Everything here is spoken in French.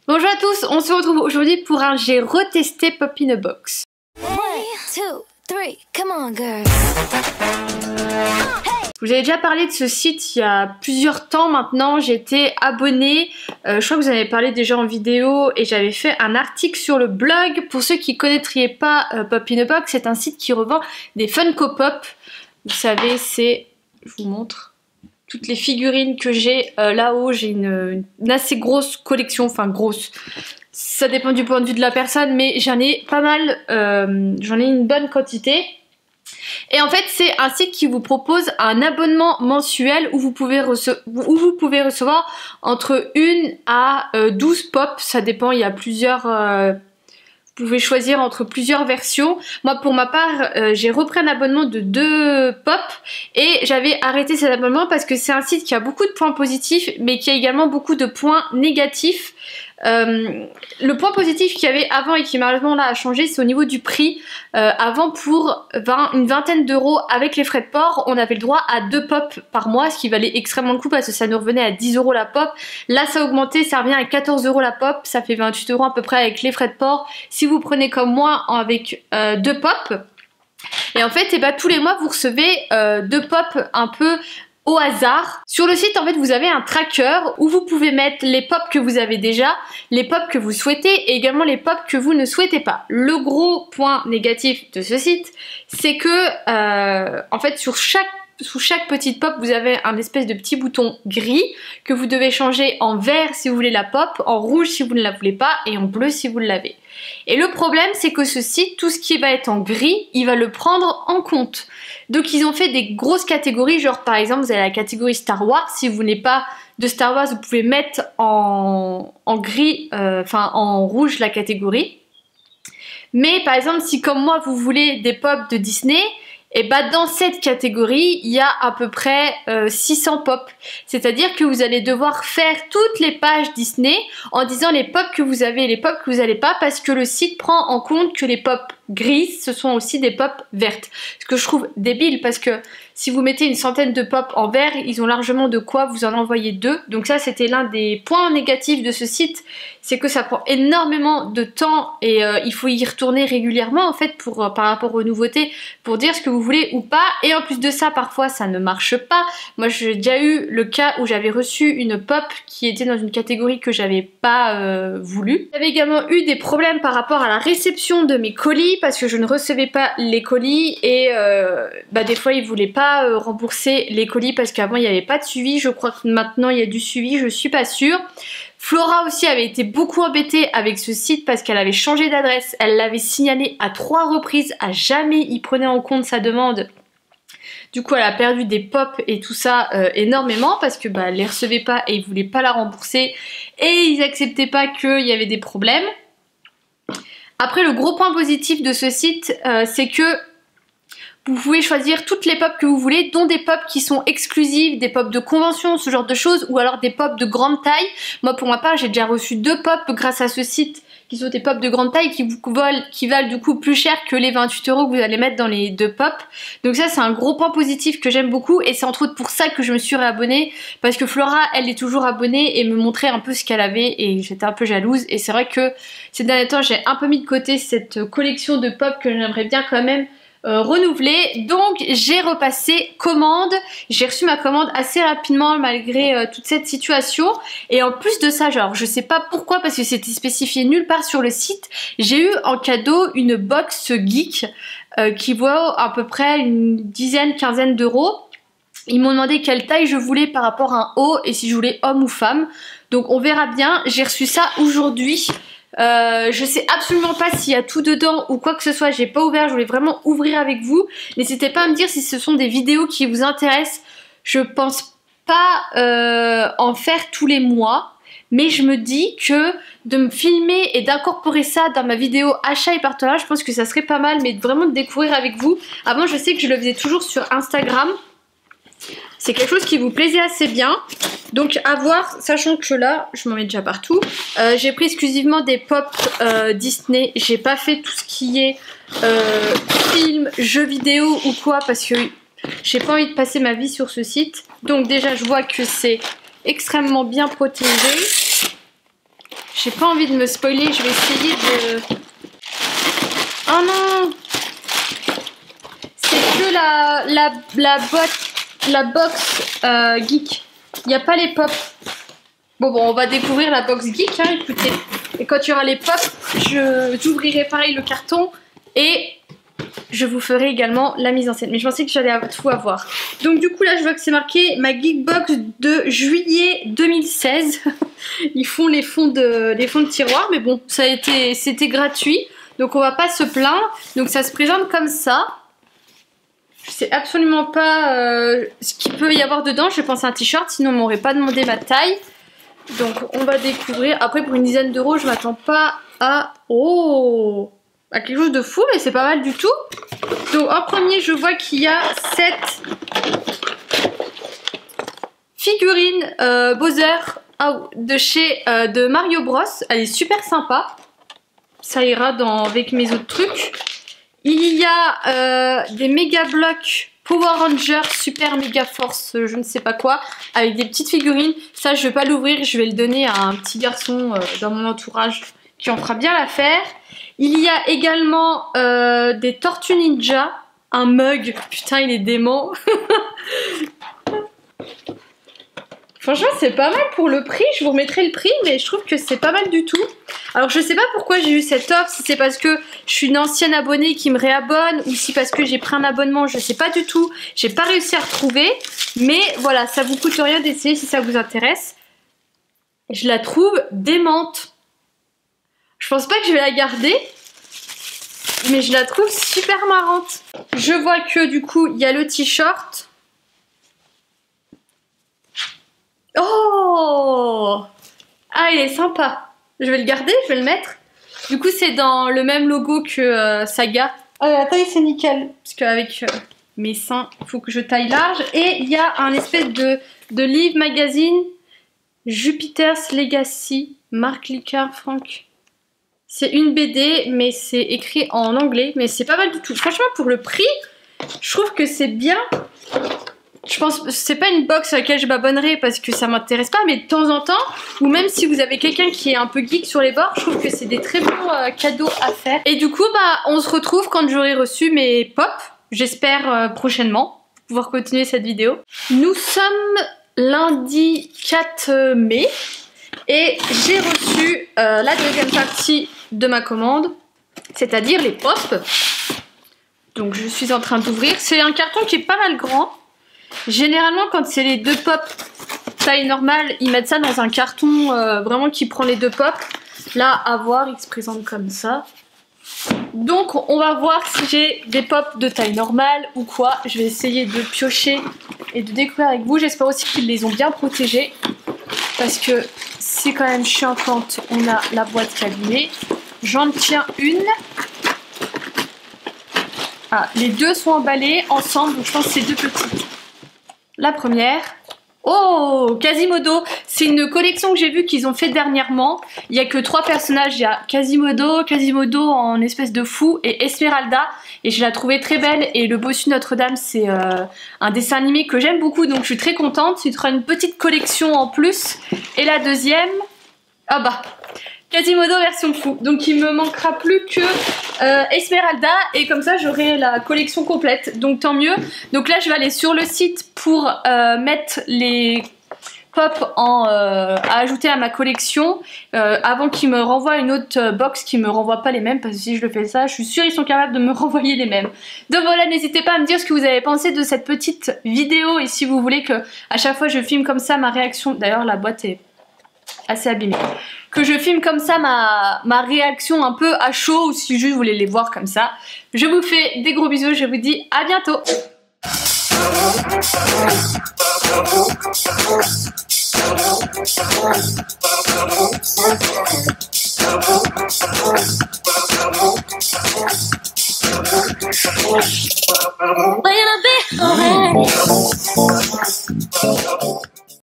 Bonjour à tous, on se retrouve aujourd'hui pour un j'ai retesté Pop in a Box. 1, 2, 3, come on girl. Je vous avais déjà parlé de ce site il y a plusieurs temps maintenant, j'étais abonnée, je crois que vous en avez parlé déjà en vidéo et j'avais fait un article sur le blog. Pour ceux qui ne connaîtraient pas Pop in a Box, c'est un site qui revend des Funko Pop. Vous savez, c'est, je vous montre, toutes les figurines que j'ai là-haut. J'ai une assez grosse collection, enfin grosse, ça dépend du point de vue de la personne, mais j'en ai pas mal, j'en ai une bonne quantité. Et en fait, c'est un site qui vous propose un abonnement mensuel où vous pouvez recevoir entre 1 à 12 pop, ça dépend, il y a plusieurs... vous pouvez choisir entre plusieurs versions. Moi, pour ma part, j'ai repris un abonnement de 2 pop et j'avais arrêté cet abonnement parce que c'est un site qui a beaucoup de points positifs mais qui a également beaucoup de points négatifs. Le point positif qu'il y avait avant et qui malheureusement là a changé, c'est au niveau du prix. Avant, pour une vingtaine d'euros avec les frais de port, on avait le droit à 2 pop par mois, ce qui valait extrêmement le coup parce que ça nous revenait à 10 euros la pop. Là ça a augmenté, ça revient à 14 euros la pop, ça fait 28 euros à peu près avec les frais de port si vous prenez comme moi avec 2 pop. Et en fait, tous les mois vous recevez 2 pop un peu au hasard. Sur le site, en fait, vous avez un tracker où vous pouvez mettre les pop que vous avez déjà, les pop que vous souhaitez et également les pop que vous ne souhaitez pas. Le gros point négatif de ce site, c'est que en fait, sous chaque petite pop, vous avez un espèce de petit bouton gris que vous devez changer en vert si vous voulez la pop, en rouge si vous ne la voulez pas et en bleu si vous l'avez. Et le problème, c'est que ce site, tout ce qui va être en gris, il va le prendre en compte. Donc ils ont fait des grosses catégories, genre par exemple vous avez la catégorie Star Wars. Si vous n'avez pas de Star Wars, vous pouvez mettre en gris, en rouge la catégorie. Mais par exemple, si comme moi vous voulez des pop de Disney, et dans cette catégorie, il y a à peu près 600 pop. C'est-à-dire que vous allez devoir faire toutes les pages Disney en disant les pop que vous avez et les pop que vous n'avez pas, parce que le site prend en compte que les pop grises, ce sont aussi des pop vertes. Ce que je trouve débile, parce que si vous mettez une centaine de pop en vert, ils ont largement de quoi vous en envoyer 2. Donc ça, c'était l'un des points négatifs de ce site, c'est que ça prend énormément de temps et il faut y retourner régulièrement en fait par rapport aux nouveautés, pour dire ce que vous voulez ou pas. Et en plus de ça, parfois ça ne marche pas. Moi, j'ai déjà eu le cas où j'avais reçu une pop qui était dans une catégorie que j'avais pas voulu. J'avais également eu des problèmes par rapport à la réception de mes colis, parce que je ne recevais pas les colis et des fois ils voulaient pas rembourser les colis parce qu'avant il n'y avait pas de suivi. Je crois que maintenant il y a du suivi, je suis pas sûre. Flora aussi avait été beaucoup embêtée avec ce site parce qu'elle avait changé d'adresse, elle l'avait signalé à 3 reprises, à jamais il prenait en compte sa demande. Du coup elle a perdu des pop et tout ça énormément parce que elle les recevait pas et ils voulaient pas la rembourser et ils acceptaient pas qu'il y avait des problèmes. Après, le gros point positif de ce site, c'est que vous pouvez choisir toutes les pop que vous voulez, dont des pop qui sont exclusives, des pop de convention, ce genre de choses, ou alors des pop de grande taille. Moi, pour ma part, j'ai déjà reçu 2 pop grâce à ce site, qui sont des pop de grande taille qui valent du coup plus cher que les 28 euros que vous allez mettre dans les 2 pop. Donc ça, c'est un gros point positif que j'aime beaucoup et c'est entre autres pour ça que je me suis réabonnée, parce que Flora, elle est toujours abonnée et me montrait un peu ce qu'elle avait et j'étais un peu jalouse. Et c'est vrai que ces derniers temps, j'ai un peu mis de côté cette collection de pop que j'aimerais bien quand même renouveler. Donc j'ai repassé commande, j'ai reçu ma commande assez rapidement malgré toute cette situation. Et en plus de ça, genre je sais pas pourquoi, parce que c'était spécifié nulle part sur le site, j'ai eu en cadeau une box geek qui vaut à peu près une quinzaine d'euros. Ils m'ont demandé quelle taille je voulais par rapport à un haut et si je voulais homme ou femme. Donc on verra bien. J'ai reçu ça aujourd'hui. Je sais absolument pas s'il y a tout dedans ou quoi que ce soit, j'ai pas ouvert, je voulais vraiment ouvrir avec vous. N'hésitez pas à me dire si ce sont des vidéos qui vous intéressent. Je pense pas en faire tous les mois, mais je me dis que de me filmer et d'incorporer ça dans ma vidéo achat et partenariat, je pense que ça serait pas mal, mais vraiment de découvrir avec vous. Avant, je sais que je le faisais toujours sur Instagram. C'est quelque chose qui vous plaisait assez bien. Donc à voir, sachant que là, je m'en mets déjà partout. J'ai pris exclusivement des pop Disney. J'ai pas fait tout ce qui est film, jeux vidéo ou quoi, parce que j'ai pas envie de passer ma vie sur ce site. Donc déjà, je vois que c'est extrêmement bien protégé. J'ai pas envie de me spoiler, je vais essayer de... Oh non! C'est que la box geek. Il n'y a pas les pop. Bon, on va découvrir la box geek, hein, écoutez. Et quand il y aura les pop, j'ouvrirai pareil le carton et je vous ferai également la mise en scène. Mais je pensais que j'allais tout avoir. Donc du coup là je vois que c'est marqué ma Geekbox de juillet 2016. Ils font les fonds de tiroir, mais bon, c'était gratuit. Donc on va pas se plaindre. Donc ça se présente comme ça. Je sais absolument pas ce qu'il peut y avoir dedans. Je pense à un t-shirt, sinon on m'aurait pas demandé ma taille. Donc on va découvrir. Après pour une dizaine d'euros, je m'attends pas à... Oh, à quelque chose de fou, mais c'est pas mal du tout. Donc en premier, je vois qu'il y a cette figurine Bowser de chez de Mario Bros. Elle est super sympa. Ça ira avec mes autres trucs. Il y a des méga blocs Power Rangers Super Mega Force, je ne sais pas quoi, avec des petites figurines. Ça, je vais pas l'ouvrir, je vais le donner à un petit garçon dans mon entourage qui en fera bien l'affaire. Il y a également des Tortues Ninja, un mug, putain il est dément. Franchement c'est pas mal pour le prix, je vous remettrai le prix, mais je trouve que c'est pas mal du tout. Alors je sais pas pourquoi j'ai eu cette offre, si c'est parce que je suis une ancienne abonnée qui me réabonne, ou si parce que j'ai pris un abonnement, je sais pas du tout. J'ai pas réussi à retrouver, mais voilà, ça vous coûte rien d'essayer si ça vous intéresse. Je la trouve démente. Je pense pas que je vais la garder, mais je la trouve super marrante. Je vois que du coup, il y a le t-shirt. Oh! Ah, il est sympa. Je vais le garder, je vais le mettre. Du coup, c'est dans le même logo que Saga. Ah, la taille, c'est nickel. Parce qu'avec mes seins, il faut que je taille large. Et il y a un espèce de livre magazine. Jupiter's Legacy. Marc Licard, Franck. C'est une BD, mais c'est écrit en anglais. Mais c'est pas mal du tout. Franchement, pour le prix, je trouve que c'est bien. Je pense que c'est pas une box à laquelle je m'abonnerai parce que ça m'intéresse pas, mais de temps en temps, ou même si vous avez quelqu'un qui est un peu geek sur les bords, je trouve que c'est des très bons cadeaux à faire. Et du coup, on se retrouve quand j'aurai reçu mes pop, j'espère prochainement, pour pouvoir continuer cette vidéo. Nous sommes lundi 4 mai et j'ai reçu la deuxième partie de ma commande, c'est-à-dire les pop. Donc je suis en train d'ouvrir. C'est un carton qui est pas mal grand. Généralement quand c'est les deux pop taille normale, ils mettent ça dans un carton vraiment qui prend les deux pop. Là à voir, il se présente comme ça. Donc on va voir si j'ai des pop de taille normale ou quoi. Je vais essayer de piocher et de découvrir avec vous. J'espère aussi qu'ils les ont bien protégés, parce que c'est quand même chiant quand on a la boîte cabinée. J'en tiens une. Ah, les deux sont emballés ensemble, donc je pense que c'est deux petites. La première, oh, Quasimodo, c'est une collection que j'ai vue qu'ils ont fait dernièrement. Il n'y a que 3 personnages, il y a Quasimodo en espèce de fou et Esmeralda. Et je la trouvais très belle, et le Bossu Notre-Dame c'est un dessin animé que j'aime beaucoup, donc je suis très contente. Ce sera une petite collection en plus. Et la deuxième, ah bah, Quasimodo version fou. Donc il me manquera plus que Esmeralda, et comme ça j'aurai la collection complète, donc tant mieux. Donc là je vais aller sur le site pour mettre les pop à ajouter à ma collection avant qu'ils me renvoient une autre box qui me renvoie pas les mêmes, parce que si je le fais ça, je suis sûre ils sont capables de me renvoyer les mêmes. Donc voilà, n'hésitez pas à me dire ce que vous avez pensé de cette petite vidéo, et si vous voulez que à chaque fois je filme comme ça ma réaction. D'ailleurs la boîte est assez abîmée. Que je filme comme ça ma réaction un peu à chaud, ou si juste vous voulez les voir comme ça. Je vous fais des gros bisous, je vous dis à bientôt.